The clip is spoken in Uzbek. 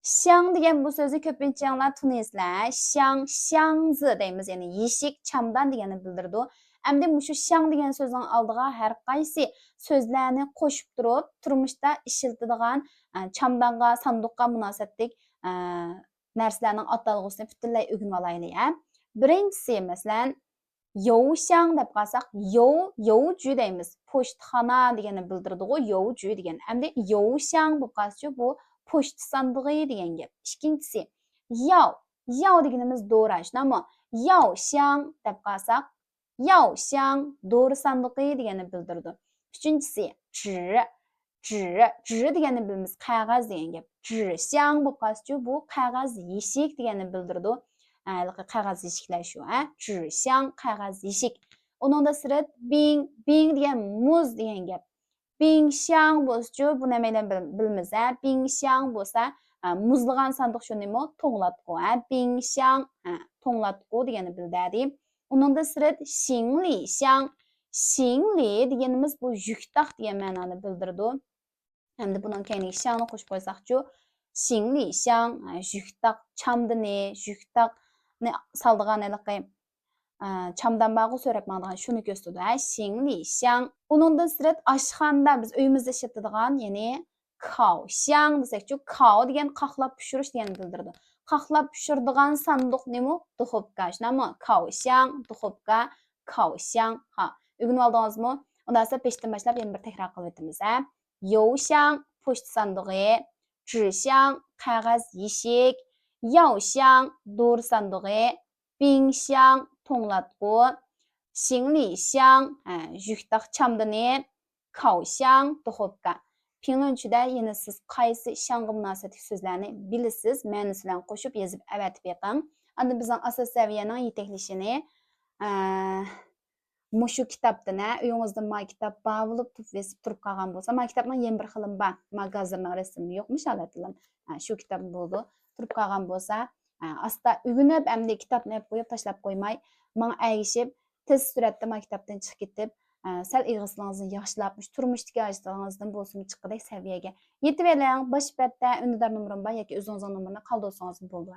Xiang degan bu so'zni ko'pincha tunaysizlar. Xiangzi deymiz, ya'ni yeshik, chamdan degani bildirdi. Endi mushu xiang degan so'zning oldiga har qaysi so'zlarni qo'shib turib, turmushda ishlatiladigan chamdanga, sanduqqa munosabatlik narsalarning atalg'usini butunlay o'rganib olaylik. Birinchisi, masalan, Youxiang deb qalsak, Youju deymiz. Pochtxona degani bildirdi-ku, Youju degan. Endi Youxiang bu qalsa bu pochta sandığı degan gap. Ikkinchisi, Yao deganimiz do'rash. Nima? Yaoxiang deb qalsak, Yaoxiang doğru sandığı degani bildirdi. Uchinchisi, zhi degani bilamiz, qog'oz degan gap. Zhixiang bu qalsa bu qog'oz yeshik degani bildirdi. Qog'oz eshiklar shu, zhixiang qog'oz eshik. Uningda sirat bing degan muz degan gap. Bingxiang bo'lsa bu nimadan bilamiz, Bingxiang bo'lsa muzlagan sandiq shu nima? To'nglatqu, Bingxiang, to'nglatqu degani bildiradi. Uningda sirat xingli deganimiz bu yuktaq degan ma'noni bildirdi. Endi bundan keyingi xiangni qo'shib qo'ysaqchi, xingli yuktaq chamdini, yuktaqni saldigan chamdan bag'u so'rab mangdigan shuni ko'rsatdi. Xingli. Uningdan sirat oshxonada biz uyimizda ishlatadigan, ya'ni kaoxiang desakchi, kao degan qoqlab pishirish degani bildirdi. Qoqlab pishiradigan sanduq nima? Duxovka. Shunami? Kaoxiang, duxovka, kaoxiang. O'rganib oldingizmi? Undan sonra peshdan boshlab yana bir takror qilib o'tamiz. Youxiang pochta sandig'i, zhixiang qog'oz yeshik, Yaoxiang doğru sandığı, Bingxiang to'nglatqu, xingli yuktaq chamdini, kaoxiang duxovka. Pinglunchida yana siz qaysi xiangga munosabatli so'zlarni bilasiz, ma'nosi bilan qo'shib yozib avatib beqing. Endi bizning asos saviyaning yetaklishini mushu kitobdan, uyingizda ma kitob bor bo'lib, tufesib turib qolgan bo'lsa, ma kitobning yana bir xilim bor. Magazirning rasmi yo'qmish alatilan. Shu kitob bo'ldi. Turib qolgan bo'lsa, asta o'rganib, endi kitobni qo'yib tashlab qo'ymay, men agishib, tez suratda ma kitobdan chiqib ketib, sal ig'isligingizni yaxshilab, turmushdagi ajizligingizdan bo'lsin chiqqidek saviyaga yetib oling. Bosh betda undar nomerim bor yoki o'zingizning nomerni qoldirsangiz bo'ldi.